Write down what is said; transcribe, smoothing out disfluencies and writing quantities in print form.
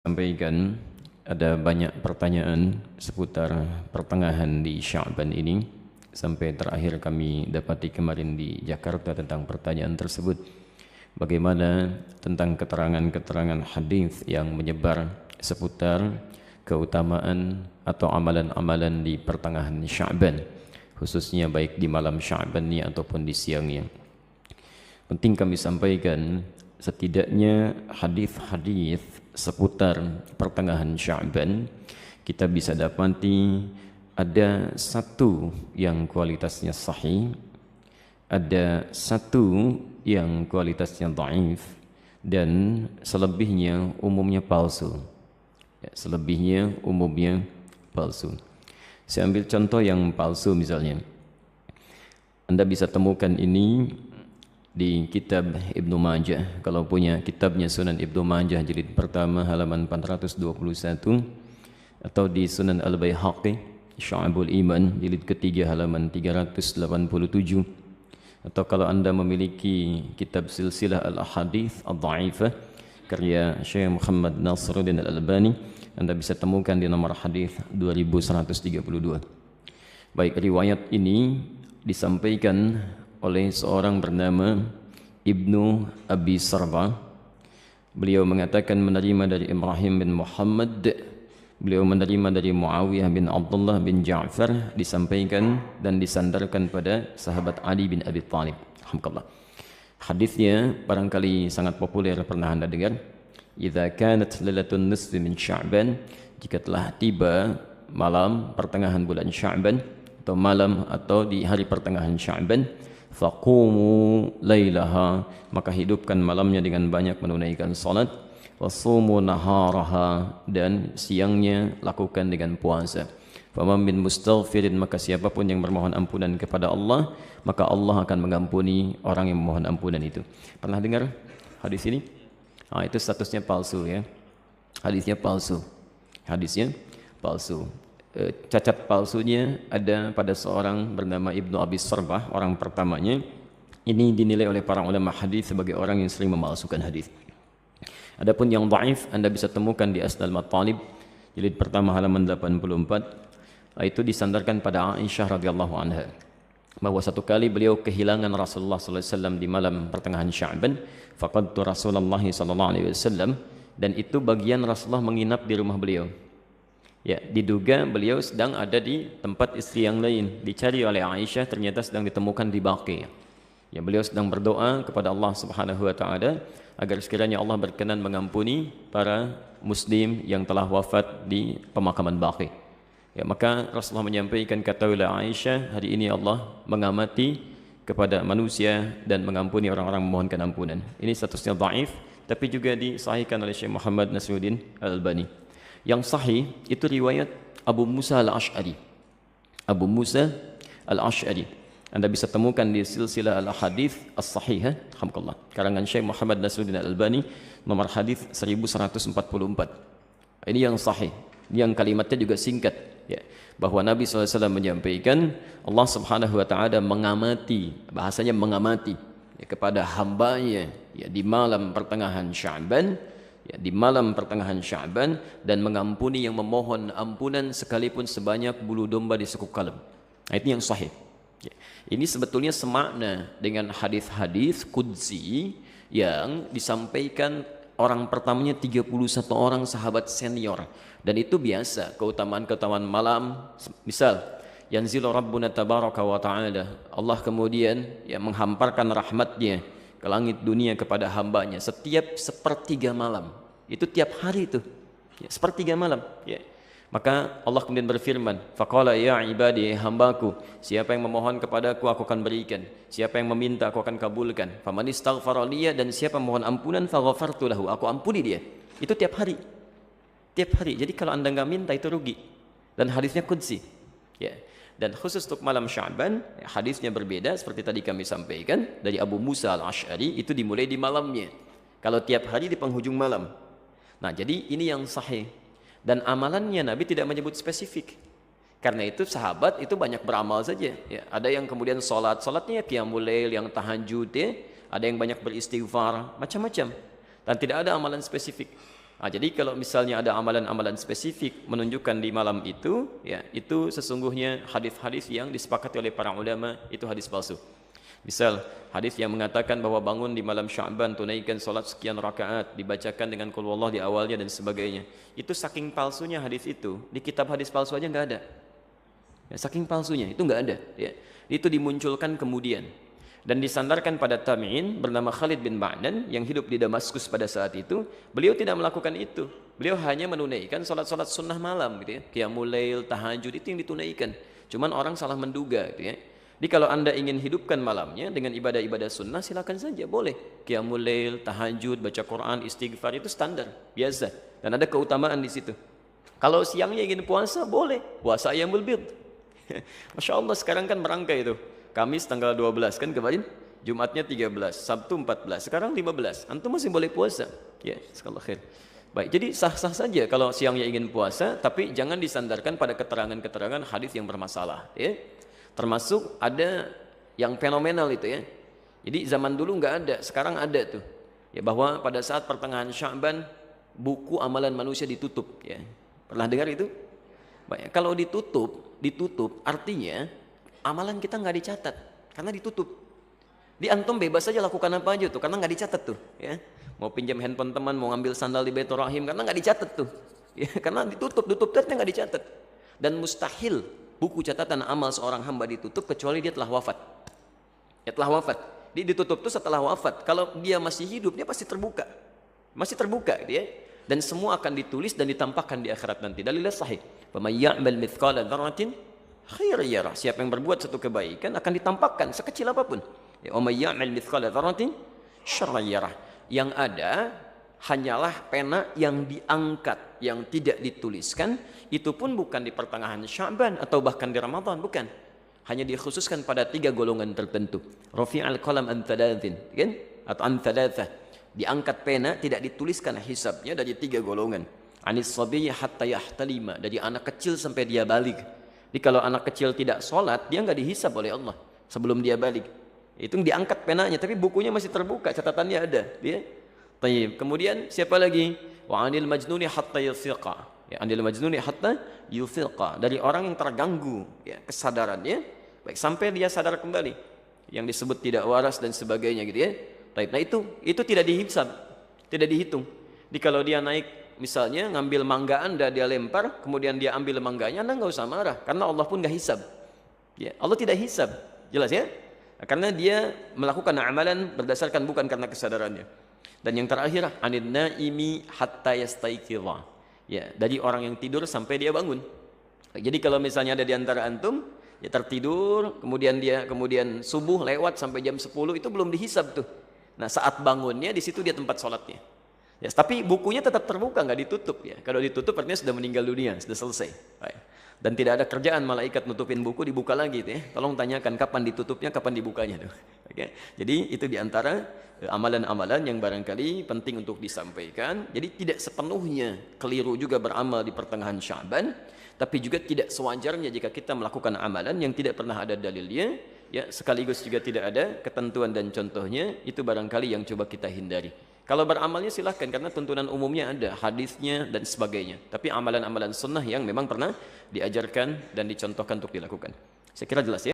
Sampaikan ada banyak pertanyaan seputar pertengahan di Sya'ban ini. Sampai terakhir kami dapati kemarin di Jakarta tentang pertanyaan tersebut. Bagaimana tentang keterangan-keterangan hadis yang menyebar seputar keutamaan atau amalan-amalan di pertengahan Sya'ban, khususnya baik di malam Sya'bannya ataupun di siangnya. Penting kami sampaikan setidaknya hadis-hadis seputar pertengahan Sya'ban kita bisa dapati ada satu yang kualitasnya sahih, ada satu yang kualitasnya dhaif, dan selebihnya umumnya palsu. Selebihnya umumnya palsu. Saya ambil contoh yang palsu misalnya. Anda bisa temukan ini di kitab Ibnu Majah. Kalau punya kitabnya Sunan Ibnu Majah jilid pertama halaman 421, atau di Sunan Al-Baihaqi Syu'abul Iman jilid ketiga halaman 387, atau kalau Anda memiliki kitab Silsilah Al-Ahadits Ad-Dha'ifah karya Syekh Muhammad Nasiruddin Al-Albani, Anda bisa temukan di nomor hadis 2132. Baik, riwayat ini disampaikan oleh seorang bernama Ibnu Abi Sarba. Beliau mengatakan menerima dari Ibrahim bin Muhammad, beliau menerima dari Muawiyah bin Abdullah bin Ja'far, disampaikan dan disandarkan pada sahabat Ali bin Abi Thalib. Alhamdulillah. Hadisnya barangkali sangat populer, pernah Anda dengar. Idza kanat lailatun nisfi min Sya'ban, jika telah tiba malam pertengahan bulan Sya'ban atau malam atau di hari pertengahan Sya'ban, faqumu lailaha, maka hidupkan malamnya dengan banyak menunaikan salat, wasumu naharaha, dan siangnya lakukan dengan puasa. Faman min mustaghfirin, maka siapapun yang bermohon ampunan kepada Allah, maka Allah akan mengampuni orang yang memohon ampunan itu. Pernah dengar hadis ini? Itu statusnya palsu ya. Hadisnya palsu. Hadisnya palsu. Cacat palsunya ada pada seorang bernama Ibnu Abi Sarbah, orang pertamanya. Ini dinilai oleh para ulama hadis sebagai orang yang sering memalsukan hadis. Adapun yang dhaif Anda bisa temukan di Asnal Matalib jilid pertama halaman 84. Itu disandarkan pada Aisyah radhiyallahu anha bahwa satu kali beliau kehilangan Rasulullah sallallahu alaihi wasallam di malam pertengahan Sya'ban. Faqadtu Rasulullah sallallahu alaihi wasallam, dan itu bagian Rasulullah menginap di rumah beliau. Ya, diduga beliau sedang ada di tempat istri yang lain. Dicari oleh Aisyah, ternyata sedang ditemukan di Baqi. Ya, beliau sedang berdoa kepada Allah Subhanahu wa taala agar sekiranya Allah berkenan mengampuni para muslim yang telah wafat di pemakaman Baqi. Ya, maka Rasulullah menyampaikan, katakanlah Aisyah, hari ini Allah mengamati kepada manusia dan mengampuni orang-orang memohonkan ampunan. Ini statusnya dhaif, tapi juga disahihkan oleh Syekh Muhammad Nasiruddin Al-Albani. Yang sahih itu riwayat Abu Musa Al-Ash'ari. Abu Musa Al-Ash'ari Anda bisa temukan di Silsilah Al-Ahadits As-Sahihah, alhamdulillah, karangan Syekh Muhammad Nasiruddin Al-Albani, nomor hadis 1144. Ini yang sahih, yang kalimatnya juga singkat ya, bahwa Nabi SAW menyampaikan Allah Subhanahu wa taala mengamati, bahasanya mengamati ya, kepada hambanya ya, di malam pertengahan Sya'ban, ya, di malam pertengahan Sya'ban, dan mengampuni yang memohon ampunan sekalipun sebanyak bulu domba di sekuk kalem. Nah, itu yang sahih ya. Ini sebetulnya semakna dengan hadis-hadis qudsi yang disampaikan orang pertamanya 31 orang sahabat senior, dan itu biasa keutamaan-keutamaan malam. Misal yanzilu rabbuna tabaraka wa ta'ala, Allah kemudian ya menghamparkan rahmatnya ke langit dunia kepada hambanya setiap sepertiga malam. Itu tiap hari itu ya, sepertiga malam ya. Maka Allah kemudian berfirman, faqala ya ibadi, hambaku, siapa yang memohon kepadaku aku akan berikan, siapa yang meminta aku akan kabulkan, faman istaghfara liya, dan siapa mohon ampunan faghafartu lahu, aku ampuni dia. Itu tiap hari, tiap hari. Jadi kalau Anda nggak minta itu rugi, dan hadisnya qudsi ya. Dan khusus untuk malam Sya'ban hadisnya berbeda, seperti tadi kami sampaikan dari Abu Musa Al-Ash'ari, itu dimulai di malamnya. Kalau tiap hari di penghujung malam. Nah, jadi ini yang sahih. Dan amalannya Nabi tidak menyebut spesifik. Karena itu sahabat itu banyak beramal saja ya. Ada yang kemudian salatnya qiyamul lail, yang tahajud ya. Ada yang banyak beristighfar, macam-macam. Dan tidak ada amalan spesifik. Jadi kalau misalnya ada amalan-amalan spesifik menunjukkan di malam itu, ya itu sesungguhnya hadis-hadis yang disepakati oleh para ulama itu hadis palsu. Misal hadis yang mengatakan bahwa bangun di malam Sya'ban, tunaikan salat sekian rakaat, dibacakan dengan qul huwallah di awalnya dan sebagainya. Itu saking palsunya hadis itu, di kitab hadis palsu aja nggak ada. Ya, saking palsunya itu nggak ada. Ya. Itu dimunculkan kemudian dan disandarkan pada tabi'in bernama Khalid bin Ma'dan yang hidup di Damaskus pada saat itu. Beliau tidak melakukan itu. Beliau hanya menunaikan salat-salat sunnah malam gitu ya. Qiyamul lail, tahajud itu yang ditunaikan. Cuman orang salah menduga gitu ya. Jadi kalau Anda ingin hidupkan malamnya dengan ibadah-ibadah sunnah, silakan saja, boleh. Qiyamul lail, tahajud, baca Quran, istighfar itu standar, biasa. Dan ada keutamaan di situ. Kalau siangnya ingin puasa, boleh. Puasa ayyamul bid. Masya Allah sekarang kan merangkai itu. Kamis tanggal 12 kan kemarin, Jumatnya 13, Sabtu 14, sekarang 15. Antum masih boleh puasa. Ya, sekali khair. Baik, jadi sah-sah saja kalau siangnya ingin puasa, tapi jangan disandarkan pada keterangan-keterangan hadis yang bermasalah, ya. Termasuk ada yang fenomenal itu ya. Jadi zaman dulu nggak ada, sekarang ada tuh. Ya, bahwa pada saat pertengahan Sya'ban buku amalan manusia ditutup, ya. Pernah dengar itu? Baik, kalau ditutup artinya amalan kita nggak dicatat karena ditutup. Di antum bebas saja lakukan apa aja tuh karena nggak dicatat tuh, ya. Mau pinjam handphone teman, mau ngambil sandal di Baitur Rahim karena nggak dicatat tuh, ya. Karena ditutup ternyata nggak dicatat. Dan mustahil buku catatan amal seorang hamba ditutup kecuali dia telah wafat. Ya telah wafat. Dia ditutup tuh setelah wafat. Kalau dia masih hidup dia pasti terbuka, gitu ya. Dan semua akan ditulis dan ditampakkan di akhirat nanti. Dalilnya sahih. Faman ya'mal mithqala dzarratin khairan yarah. Siapa yang berbuat satu kebaikan akan ditampakkan sekecil apapun. Ya, wa may ya'mal mithqala dzarratin syarran yarah. Yang ada hanyalah pena yang diangkat, yang tidak dituliskan. Itu pun bukan di pertengahan Sya'ban atau bahkan di Ramadan, bukan. Hanya dikhususkan pada 3 golongan tertentu. Rafi'al qalam an thalathin, kan? Atau an thalathah. Diangkat pena, tidak dituliskan hisabnya dari 3 golongan. Anis sabiyyi hatta yahtalima, dari anak kecil sampai dia balik. Jadi kalau anak kecil tidak sholat, dia nggak dihisab oleh Allah sebelum dia balik. Itu diangkat penanya, tapi bukunya masih terbuka, catatannya ada. Ya. Kemudian siapa lagi? Wa anil majnuni hatta yufiqa. Ya, anil majnuni hatta yufiqa, dari orang yang terganggu ya, kesadarannya, baik sampai dia sadar kembali. Yang disebut tidak waras dan sebagainya gitu ya. Nah itu tidak dihisab, tidak dihitung. Jadi kalau dia naik misalnya ngambil mangga Anda, dia lempar, kemudian dia ambil mangganya, Anda nggak usah marah, karena Allah pun nggak hisab. Ya, Allah tidak hisab, jelas ya? Karena dia melakukan amalan berdasarkan bukan karena kesadarannya. Dan yang terakhir, anin naimi hatta yastaiqidha. Ya, dari orang yang tidur sampai dia bangun. Jadi kalau misalnya ada di antara antum, ya tertidur, kemudian subuh lewat sampai jam 10 itu belum dihisab tuh. Nah, saat bangunnya di situ dia tempat sholatnya. Ya, tapi bukunya tetap terbuka, nggak ditutup ya. Kalau ditutup artinya sudah meninggal dunia, sudah selesai. Dan tidak ada kerjaan malaikat nutupin buku, dibuka lagi tuh ya. Tolong tanyakan kapan ditutupnya, kapan dibukanya tuh. Oke. Jadi itu diantara amalan-amalan yang barangkali penting untuk disampaikan. Jadi tidak sepenuhnya keliru juga beramal di pertengahan Sya'ban, tapi juga tidak sewajarnya jika kita melakukan amalan yang tidak pernah ada dalilnya, ya sekaligus juga tidak ada ketentuan dan contohnya, itu barangkali yang coba kita hindari. Kalau beramalnya silahkan, karena tuntunan umumnya ada, hadisnya dan sebagainya. Tapi amalan-amalan sunnah yang memang pernah diajarkan dan dicontohkan untuk dilakukan. Saya kira jelas ya.